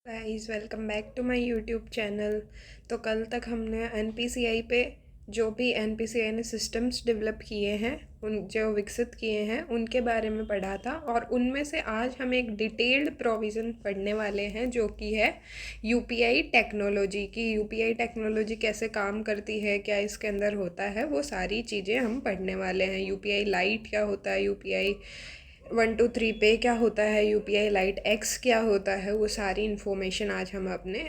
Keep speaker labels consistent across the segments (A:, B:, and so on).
A: Guys welcome back to my YouTube channel. तो कल तक हमने एनपीसीआई पे जो भी एनपीसीआई ने सिस्टम्स डेवलप किए हैं, उन जो विकसित किए हैं उनके बारे में पढ़ा था। और उनमें से आज हम एक डिटेल्ड प्रोविज़न पढ़ने वाले हैं जो कि है यूपीआई टेक्नोलॉजी की। यूपीआई टेक्नोलॉजी कैसे काम करती है, क्या इसके अंदर होता है, वो सारी चीज़ें हम पढ़ने वाले हैं। यूपीआई लाइट क्या होता है, यूपीआई 123 पे क्या होता है, यूपीआई लाइट एक्स क्या होता है, वो सारी इन्फॉर्मेशन आज हम अपने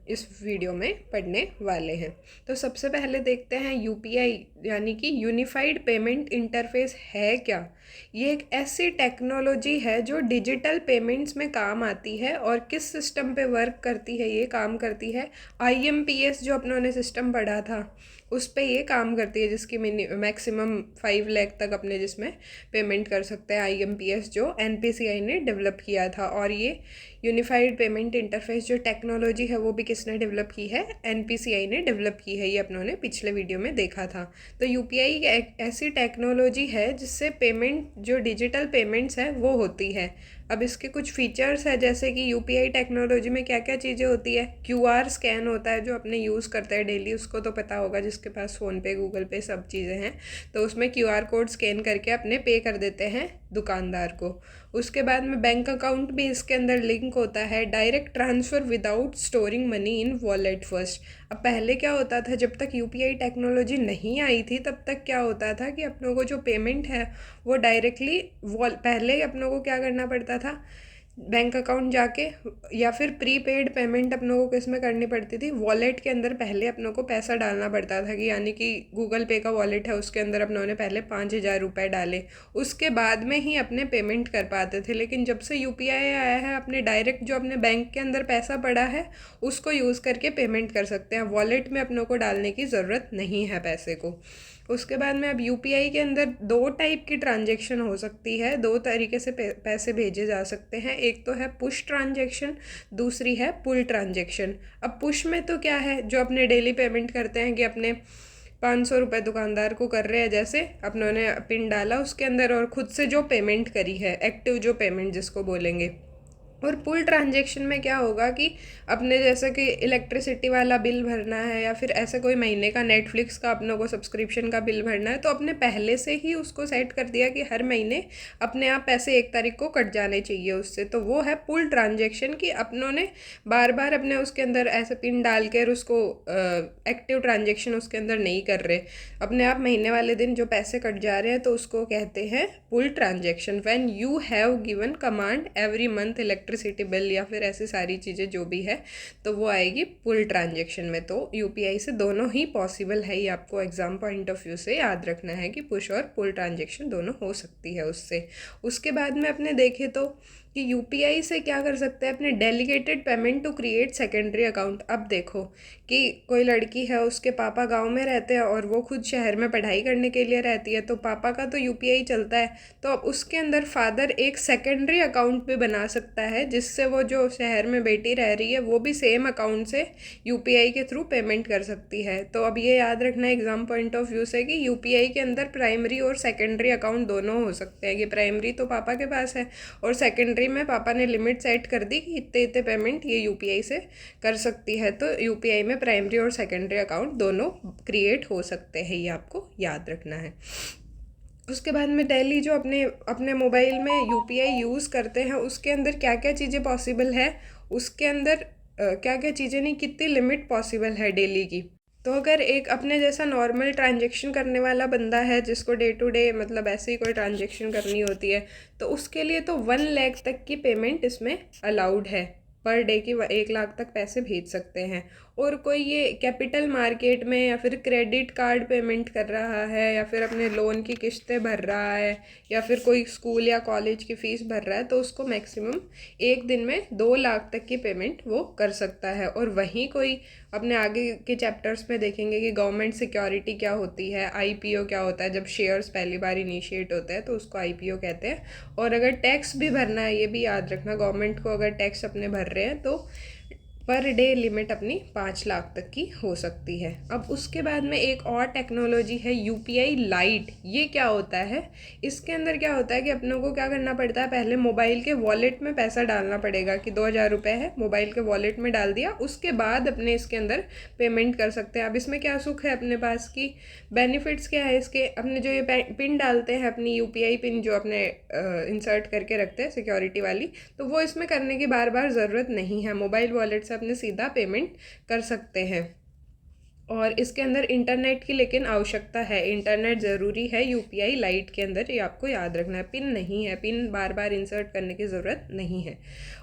A: इस वीडियो में पढ़ने वाले हैं। तो सबसे पहले देखते हैं यूपीआई यानी कि यूनिफाइड पेमेंट इंटरफेस है क्या। ये एक ऐसी टेक्नोलॉजी है जो डिजिटल पेमेंट्स में काम आती है। और किस सिस्टम पे वर्क करती है, ये काम करती है आईएमपीएस जो अपनों ने सिस्टम पढ़ा था उस पे ये काम करती है, जिसकी मैक्सिमम 5 लाख तक अपने जिसमें पेमेंट कर सकते हैं। आईएमपीएस जो एनपीसीआई ने डेवलप किया था। और ये यूनिफाइड पेमेंट इंटरफेस जो टेक्नोलॉजी है वो भी किसने डेवलप की है, एनपीसीआई ने डेवलप की है। ये अपनों ने पिछले वीडियो में देखा था। तो यूपीआई एक ऐसी टेक्नोलॉजी है जिससे पेमेंट जो डिजिटल पेमेंट्स है वो होती है। अब इसके कुछ फीचर्स है, जैसे कि यूपीआई टेक्नोलॉजी में क्या क्या चीज़ें होती है। क्यूआर स्कैन होता है जो अपने यूज़ करते हैं डेली, उसको तो पता होगा जिसके पास फ़ोनपे गूगल पे सब चीज़ें हैं। तो उसमें क्यूआर कोड स्कैन करके अपने पे कर देते हैं दुकानदार को। उसके बाद में बैंक अकाउंट भी इसके अंदर लिंक होता है। Direct transfer without storing money in wallet first. अब पहले क्या होता था, जब तक यूपीआई टेक्नोलॉजी नहीं आई थी तब तक क्या होता था कि अपनों को जो पेमेंट है वो डायरेक्टली पहले अपनों को क्या करना पड़ता था, बैंक अकाउंट जाके या फिर प्रीपेड पेमेंट अपनों को किस में करनी पड़ती थी, वॉलेट के अंदर पहले अपनों को पैसा डालना पड़ता था। कि यानी कि गूगल पे का वॉलेट है उसके अंदर अपनों ने पहले 5,000 रुपये डाले, उसके बाद में ही अपने पेमेंट कर पाते थे। लेकिन जब से यूपीआई आया है, अपने डायरेक्ट जो अपने बैंक के अंदर पैसा पड़ा है उसको यूज़ करके पेमेंट कर सकते हैं। वॉलेट में अपनों को डालने की ज़रूरत नहीं है पैसे को। उसके बाद में अब यूपीआई के अंदर 2 टाइप की ट्रांजैक्शन हो सकती है, 2 तरीके से पैसे भेजे जा सकते हैं। एक तो है पुश ट्रांजैक्शन, दूसरी है पुल ट्रांजैक्शन। अब पुश में तो क्या है, जो अपने डेली पेमेंट करते हैं कि अपने 500 रुपये दुकानदार को कर रहे हैं, जैसे अपनों ने पिन डाला उसके अंदर और खुद से जो पेमेंट करी है, एक्टिव जो पेमेंट जिसको बोलेंगे। और पुल ट्रांजैक्शन में क्या होगा कि अपने जैसे कि इलेक्ट्रिसिटी वाला बिल भरना है या फिर ऐसे कोई महीने का नेटफ्लिक्स का अपनों को सब्सक्रिप्शन का बिल भरना है, तो अपने पहले से ही उसको सेट कर दिया कि हर महीने अपने आप पैसे 1 तारीख को कट जाने चाहिए उससे। तो वो है पुल ट्रांजैक्शन कि अपनों ने बार बार अपने उसके अंदर ऐसे पिन डाल कर उसको एक्टिव ट्रांजैक्शन उसके अंदर नहीं कर रहे, अपने आप महीने वाले दिन जो पैसे कट जा रहे हैं, तो उसको कहते हैं pull transaction. When you have given command every month electricity bill या फिर ऐसी सारी चीज़ें जो भी है, तो वो आएगी पुल ट्रांजैक्शन में। तो यूपीआई से दोनों ही पॉसिबल है, ये आपको एग्जाम पॉइंट ऑफ व्यू से याद रखना है कि पुश और पुल ट्रांजैक्शन दोनों हो सकती है उससे। उसके बाद में अपने देखें तो कि यूपीआई से क्या कर सकते हैं, अपने delegated payment to create secondary account. अब देखो कि कोई लड़की है, उसके पापा गांव में रहते हैं और वो खुद शहर में पढ़ाई करने के लिए रहती है, तो पापा का तो यूपीआई चलता है। तो अब उसके अंदर फादर एक सेकेंडरी अकाउंट भी बना सकता है, जिससे वो जो शहर में बेटी रह रही है वो भी सेम अकाउंट से यूपीआई के थ्रू पेमेंट कर सकती है। तो अब ये याद रखना एग्जाम पॉइंट ऑफ व्यू से कि यूपीआई के अंदर प्राइमरी और सेकेंडरी अकाउंट दोनों हो सकते हैं। कि प्राइमरी तो पापा के पास है और सेकेंडरी में पापा ने लिमिट सेट कर दी कि इतने इतने पेमेंट ये यूपीआई से कर सकती है। तो यूपीआई में प्राइमरी और सेकेंडरी अकाउंट दोनों क्रिएट हो सकते हैं, ये आपको याद रखना है। उसके बाद में डेली जो अपने अपने मोबाइल में यूपीआई यूज़ करते हैं उसके अंदर क्या क्या चीज़ें पॉसिबल है, उसके अंदर क्या क्या चीज़ें नहीं, कितनी लिमिट पॉसिबल है डेली की। तो अगर एक अपने जैसा नॉर्मल ट्रांजैक्शन करने वाला बंदा है जिसको डे टू डे मतलब ऐसे ही कोई ट्रांजैक्शन करनी होती है, तो उसके लिए तो 1 लाख तक की पेमेंट इसमें अलाउड है। पर डे की 1 लाख तक पैसे भेज सकते हैं। और कोई ये कैपिटल मार्केट में या फिर क्रेडिट कार्ड पेमेंट कर रहा है या फिर अपने लोन की किस्तें भर रहा है या फिर कोई स्कूल या कॉलेज की फ़ीस भर रहा है, तो उसको मैक्सिमम एक दिन में 2 लाख तक की पेमेंट वो कर सकता है। और वहीं कोई अपने आगे के चैप्टर्स में देखेंगे कि गवर्नमेंट सिक्योरिटी क्या होती है, आईपीओ क्या होता है, जब शेयर्स पहली बार इनिशिएट होते हैं तो उसको आईपीओ कहते हैं। और अगर टैक्स भी भरना है, ये भी याद रखना, गवर्नमेंट को अगर टैक्स अपने भर रहे हैं तो पर डे लिमिट अपनी 5 लाख तक की हो सकती है। अब उसके बाद में एक और टेक्नोलॉजी है यूपीआई लाइट। ये क्या होता है, इसके अंदर क्या होता है कि अपनों को क्या करना पड़ता है, पहले मोबाइल के वॉलेट में पैसा डालना पड़ेगा कि 2,000 रुपये है, मोबाइल के वॉलेट में डाल दिया, उसके बाद अपने इसके अंदर पेमेंट कर सकते हैं। अब इसमें क्या सुख है अपने पास की, बेनिफिट्स क्या है इसके, अपने जो ये पिन डालते हैं, अपनी यूपीआई पिन जो अपने इंसर्ट करके रखते हैं सिक्योरिटी वाली, तो वो इसमें करने की बार बार ज़रूरत नहीं है, मोबाइल वॉलेट से अपने सीधा पेमेंट कर सकते हैं। और इसके अंदर इंटरनेट की लेकिन आवश्यकता है, इंटरनेट ज़रूरी है यूपीआई लाइट के अंदर, ये आपको याद रखना है। पिन नहीं है, पिन बार बार इंसर्ट करने की ज़रूरत नहीं है।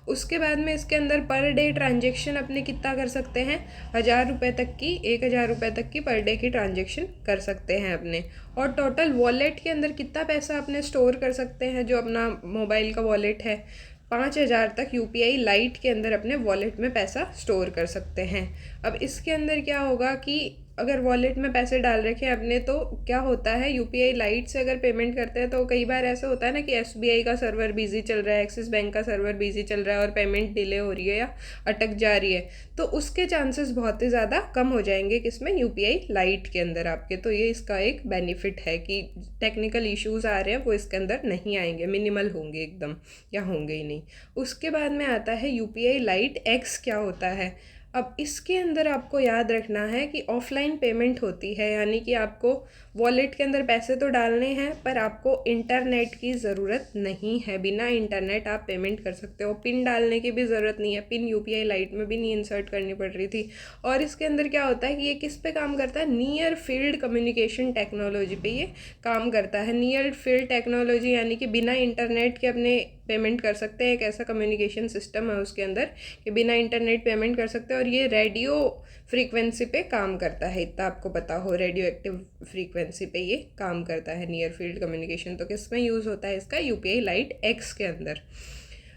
A: उसके बाद में इसके अंदर पर डे ट्रांजेक्शन अपने कितना कर सकते हैं, 1,000 रुपये तक की, 1,000 रुपये तक की पर डे की ट्रांजेक्शन कर सकते हैं अपने। और टोटल वॉलेट के अंदर कितना पैसा अपने स्टोर कर सकते हैं, जो अपना मोबाइल का वॉलेट है, 5,000 तक यूपीआई लाइट के अंदर अपने वॉलेट में पैसा स्टोर कर सकते हैं। अब इसके अंदर क्या होगा कि अगर वॉलेट में पैसे डाल रखे हैं अपने, तो क्या होता है यूपीआई लाइट से अगर पेमेंट करते हैं तो कई बार ऐसा होता है ना कि एसबीआई का सर्वर बिजी चल रहा है, एक्सिस बैंक का सर्वर बिजी चल रहा है और पेमेंट डिले हो रही है या अटक जा रही है, तो उसके चांसेस बहुत ही ज़्यादा कम हो जाएंगे किसमें, यूपीआई लाइट के अंदर आपके। तो ये इसका एक बेनिफिट है कि टेक्निकल इश्यूज़ आ रहे हैं वो इसके अंदर नहीं आएंगे, मिनिमल होंगे एकदम, या होंगे ही नहीं। उसके बाद में आता है यूपीआई लाइट एक्स। क्या होता है, अब इसके अंदर आपको याद रखना है कि ऑफलाइन पेमेंट होती है, यानी कि आपको वॉलेट के अंदर पैसे तो डालने हैं पर आपको इंटरनेट की ज़रूरत नहीं है, बिना इंटरनेट आप पेमेंट कर सकते हो। पिन डालने की भी ज़रूरत नहीं है, पिन यूपीआई लाइट में भी नहीं इंसर्ट करनी पड़ रही थी। और इसके अंदर क्या होता है कि ये किस पे काम करता है, नियर फील्ड कम्युनिकेशन टेक्नोलॉजी पे ये काम करता है। नियर फील्ड टेक्नोलॉजी यानी कि बिना इंटरनेट के अपने पेमेंट कर सकते हैं, एक ऐसा कम्युनिकेशन सिस्टम है उसके अंदर कि बिना इंटरनेट पेमेंट कर सकते हैं। और ये रेडियो फ्रीक्वेंसी पे काम करता है, इतना आपको पता हो, रेडियो एक्टिव फ्रीक्वेंसी पे ये काम करता है नियर फील्ड कम्युनिकेशन। तो किस में यूज़ होता है इसका, यूपीआई लाइट एक्स के अंदर।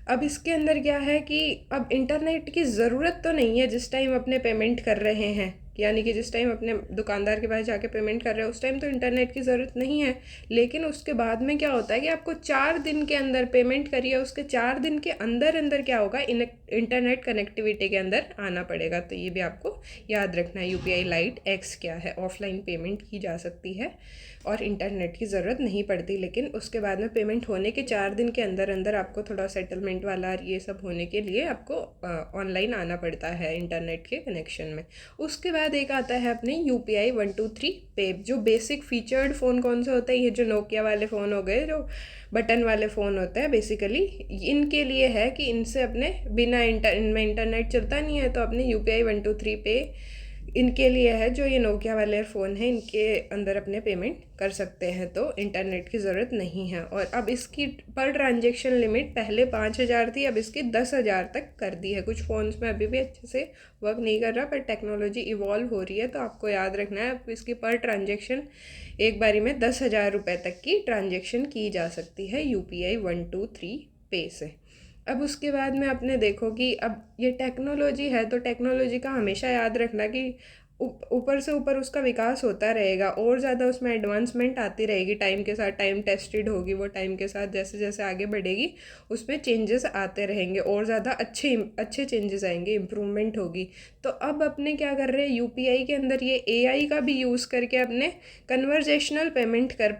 A: अब इसके अंदर क्या है कि अब इंटरनेट की ज़रूरत तो नहीं है जिस टाइम अपने पेमेंट कर रहे हैं, यानी कि जिस टाइम अपने दुकानदार के पास जाके पेमेंट कर रहे हो उस टाइम तो इंटरनेट की ज़रूरत नहीं है। लेकिन उसके बाद में क्या होता है कि आपको 4 दिन के अंदर पेमेंट करिए, उसके 4 दिन के अंदर अंदर क्या होगा, इंटरनेट कनेक्टिविटी के अंदर आना पड़ेगा। तो ये भी आपको याद रखना है, यूपीआई लाइट एक्स क्या है, ऑफलाइन पेमेंट की जा सकती है और इंटरनेट की ज़रूरत नहीं पड़ती। लेकिन उसके बाद में पेमेंट होने के 4 दिन के अंदर अंदर आपको थोड़ा सेटलमेंट वाला ये सब होने के लिए आपको ऑनलाइन आना पड़ता है इंटरनेट के कनेक्शन में। उसके बाद एक आता है अपने UPI 123 पे। जो बेसिक फीचर्ड फ़ोन कौन से होते हैं, ये जो नोकिया वाले फ़ोन हो गए, जो बटन वाले फ़ोन होते हैं, बेसिकली इनके लिए है कि इनसे अपने बिना इनमें इंटरनेट चलता नहीं है, तो अपने UPI 123 पे इनके लिए है। जो ये नोकिया वाले फ़ोन है इनके अंदर अपने पेमेंट कर सकते हैं, तो इंटरनेट की ज़रूरत नहीं है। और अब इसकी पर ट्रांजेक्शन लिमिट पहले 5,000 थी, अब इसकी 10,000 तक कर दी है। कुछ फ़ोन्स में अभी भी अच्छे से वर्क नहीं कर रहा, पर टेक्नोलॉजी इवॉल्व हो रही है, तो आपको याद रखना है अब इसकी पर ट्रांजेक्शन एक बारी में 10,000 रुपये तक की ट्रांजेक्शन की जा सकती है UPI 123 पे से। अब उसके बाद में अपने देखो कि अब ये टेक्नोलॉजी है, तो टेक्नोलॉजी का हमेशा याद रखना कि ऊपर से ऊपर उसका विकास होता रहेगा और ज़्यादा उसमें एडवांसमेंट आती रहेगी, टाइम के साथ टाइम टेस्टेड होगी वो, टाइम के साथ जैसे जैसे आगे बढ़ेगी उसमें चेंजेस आते रहेंगे और ज़्यादा अच्छे अच्छे चेंजेस आएंगे, इम्प्रूवमेंट होगी। तो अब अपने क्या कर रहे हैं, UPI के अंदर ये AI का भी यूज़ करके अपने कन्वर्जेशनल पेमेंट कर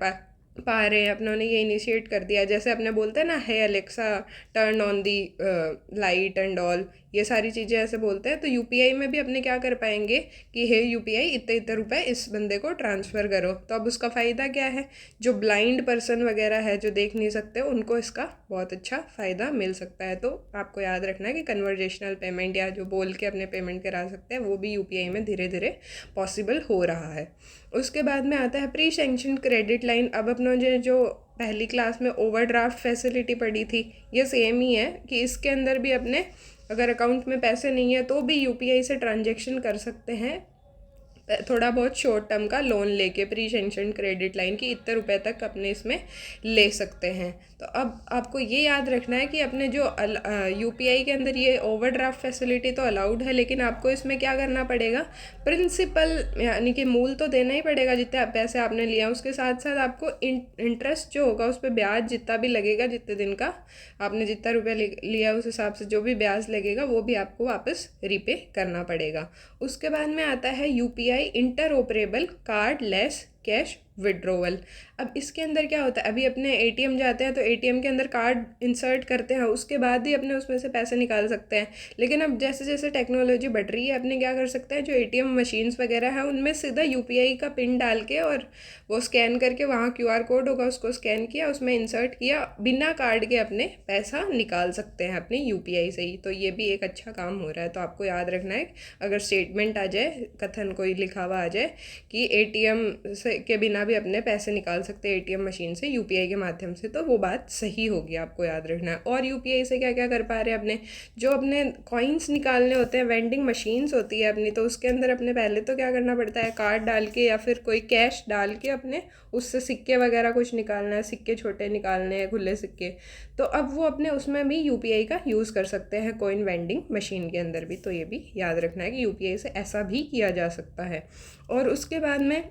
A: पा रहे हैं। अपनों ने ये इनिशिएट कर दिया, जैसे अपने बोलते हैं ना, hey Alexa turn on the light and all, ये सारी चीज़ें ऐसे बोलते हैं। तो UPI में भी अपने क्या कर पाएंगे कि हे UPI इतने इतने रुपए इस बंदे को ट्रांसफ़र करो। तो अब उसका फ़ायदा क्या है, जो ब्लाइंड पर्सन वगैरह है जो देख नहीं सकते उनको इसका बहुत अच्छा फ़ायदा मिल सकता है। तो आपको याद रखना है कि कन्वर्जेशनल पेमेंट या जो बोल के अपने पेमेंट करा सकते हैं वो भी UPI में धीरे धीरे पॉसिबल हो रहा है। उसके बाद में आता है प्री सैंक्शन क्रेडिट लाइन। अब अपनों ने जो पहली क्लास में ओवरड्राफ्ट फैसिलिटी पढ़ी थी, ये सेम ही है कि इसके अंदर भी अपने अगर अकाउंट में पैसे नहीं है तो भी UPI से ट्रांजेक्शन कर सकते हैं, थोड़ा बहुत शॉर्ट टर्म का लोन लेके प्री सैंक्शन क्रेडिट लाइन की इतने रुपए तक अपने इसमें ले सकते हैं। तो अब आपको ये याद रखना है कि अपने जो यूपीआई के अंदर ये ओवरड्राफ्ट फैसिलिटी तो अलाउड है, लेकिन आपको इसमें क्या करना पड़ेगा, प्रिंसिपल यानी कि मूल तो देना ही पड़ेगा जितने पैसे आपने लिया, उसके साथ साथ आपको इंटरेस्ट जो होगा उस पर ब्याज जितना भी लगेगा, जितने दिन का आपने जितना रुपया लिया उस हिसाब से जो भी ब्याज लगेगा वो भी आपको वापस रीपे करना पड़ेगा। उसके बाद में आता है UPI interoperable card less cash withdrawal. अब इसके अंदर क्या होता है, अभी अपने एटीएम जाते हैं तो एटीएम के अंदर कार्ड इंसर्ट करते हैं, उसके बाद ही अपने उसमें से पैसे निकाल सकते हैं। लेकिन अब जैसे जैसे टेक्नोलॉजी बढ़ रही है, अपने क्या कर सकते हैं, जो एटीएम मशीन्स वगैरह है उनमें सीधा यूपीआई का पिन डाल के और वो स्कैन करके, वहाँ क्यूआर कोड होगा उसको स्कैन किया, उसमें इंसर्ट किया, बिना कार्ड के अपने पैसा निकाल सकते हैं अपने यूपीआई से ही। तो ये भी एक अच्छा काम हो रहा है। तो आपको याद रखना है, अगर स्टेटमेंट आ जाए, कथन कोई लिखा हुआ आ जाए कि एटीएम से के बिना भी अपने पैसे निकाल सकते हैं एटीएम मशीन से यूपीआई के माध्यम से, तो वो बात सही होगी, आपको याद रखना है। और यूपीआई से क्या क्या कर पा रहे हैं अपने, जो अपने कॉइन्स निकालने होते हैं, वेंडिंग मशीन्स होती है अपनी, तो उसके अंदर अपने पहले तो क्या करना पड़ता है, कार्ड डाल के या फिर कोई कैश डाल के अपने उससे सिक्के वगैरह कुछ निकालना है, सिक्के छोटे निकालने हैं, खुले सिक्के, तो अब वो अपने उसमें भी यूपीआई का यूज़ कर सकते हैं कॉइन वेंडिंग मशीन के अंदर भी। तो ये भी याद रखना है कि यूपीआई से ऐसा भी किया जा सकता है। और उसके बाद में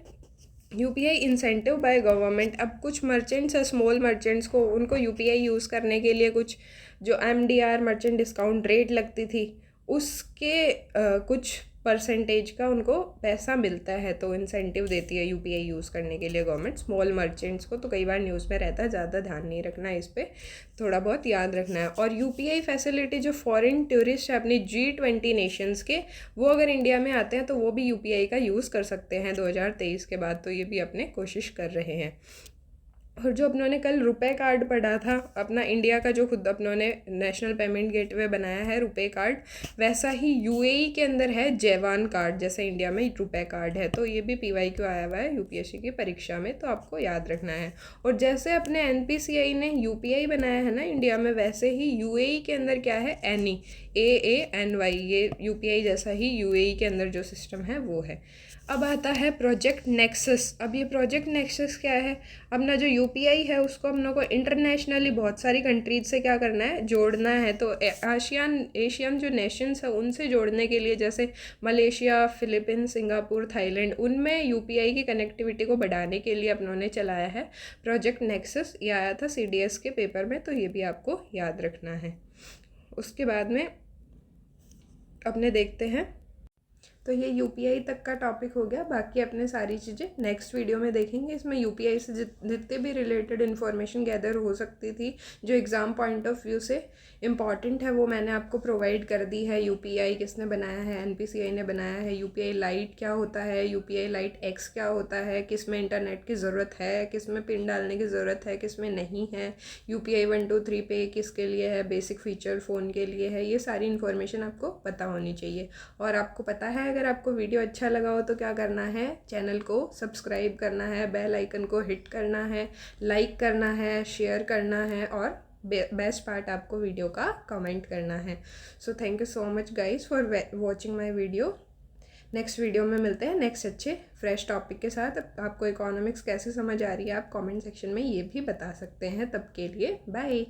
A: यूपीआई इंसेंटिव बाय गवर्नमेंट। अब कुछ मर्चेंट्स है, स्मॉल मर्चेंट्स को, उनको यूपीआई यूज़ करने के लिए कुछ जो एमडीआर मर्चेंट डिस्काउंट रेट लगती थी उसके कुछ परसेंटेज का उनको पैसा मिलता है, तो इंसेंटिव देती है यूपीआई यूज़ करने के लिए गवर्नमेंट स्मॉल मर्चेंट्स को। तो कई बार न्यूज़ में रहता है, ज़्यादा ध्यान नहीं रखना है इस पर, थोड़ा बहुत याद रखना है। और यूपीआई फैसिलिटी जो फॉरेन टूरिस्ट है अपनी G20 नेशंस के, वो अगर इंडिया में आते हैं तो वो भी यूपीआई का यूज़ कर सकते हैं 2023 के बाद। तो ये भी अपने कोशिश कर रहे हैं। और जो अपनों ने कल रुपए कार्ड पढ़ा था, अपना इंडिया का जो खुद अपनों ने नेशनल पेमेंट गेटवे बनाया है रुपए कार्ड, वैसा ही यूएई के अंदर है जैवान कार्ड, जैसे इंडिया में रुपए कार्ड है। तो ये भी पीवाईक्यू आया हुआ है यूपीएससी की परीक्षा में, तो आपको याद रखना है। और जैसे अपने एनपीसीआई ने यूपीआई बनाया है ना इंडिया में, वैसे ही यूएई के अंदर क्या है, एनी AANY, ये यूपीआई जैसा ही यूएई के अंदर जो सिस्टम है वो है। अब आता है प्रोजेक्ट नेक्सस। अब ये प्रोजेक्ट नेक्सस क्या है, अपना जो यूपीआई है उसको हम लोग को इंटरनेशनली बहुत सारी कंट्रीज से क्या करना है, जोड़ना है। तो एशियन जो नेशंस है उनसे जोड़ने के लिए, जैसे मलेशिया, फिलीपींस, सिंगापुर, थाईलैंड, उनमें यूपीआई की कनेक्टिविटी को बढ़ाने के लिए अपनों ने चलाया है प्रोजेक्ट नेक्सस। ये आया था CDS के पेपर में, तो ये भी आपको याद रखना है। उसके बाद में अपने देखते हैं, तो ये यूपीआई तक का टॉपिक हो गया। बाकी अपने सारी चीज़ें नेक्स्ट वीडियो में देखेंगे। इसमें यूपीआई से जितने भी रिलेटेड इन्फॉर्मेशन गैदर हो सकती थी जो एग्ज़ाम पॉइंट ऑफ व्यू से इम्पॉर्टेंट है, वो मैंने आपको प्रोवाइड कर दी है। यूपीआई किसने बनाया है, एनपीसीआई ने बनाया है। यूपीआई लाइट क्या होता है, यूपीआई लाइट एक्स क्या होता है, किस में इंटरनेट की ज़रूरत है, किस में पिन डालने की ज़रूरत है, किस में नहीं है, यूपीआई 1 2 3 पे किसके लिए है, बेसिक फीचर फ़ोन के लिए है, ये सारी इन्फॉर्मेशन आपको पता होनी चाहिए। और आपको पता है, अगर आपको वीडियो अच्छा लगा हो तो क्या करना है, चैनल को सब्सक्राइब करना है, बेल आइकन को हिट करना है, लाइक करना है, शेयर करना है, और बेस्ट पार्ट आपको वीडियो का कमेंट करना है। So thank you so much guys for watching my video. Next video में मिलते हैं नेक्स्ट अच्छे फ्रेश टॉपिक के साथ। आपको इकोनॉमिक्स कैसे समझ आ रही है आप कमेंट सेक्शन में ये भी बता सकते हैं। तब के लिए बाय।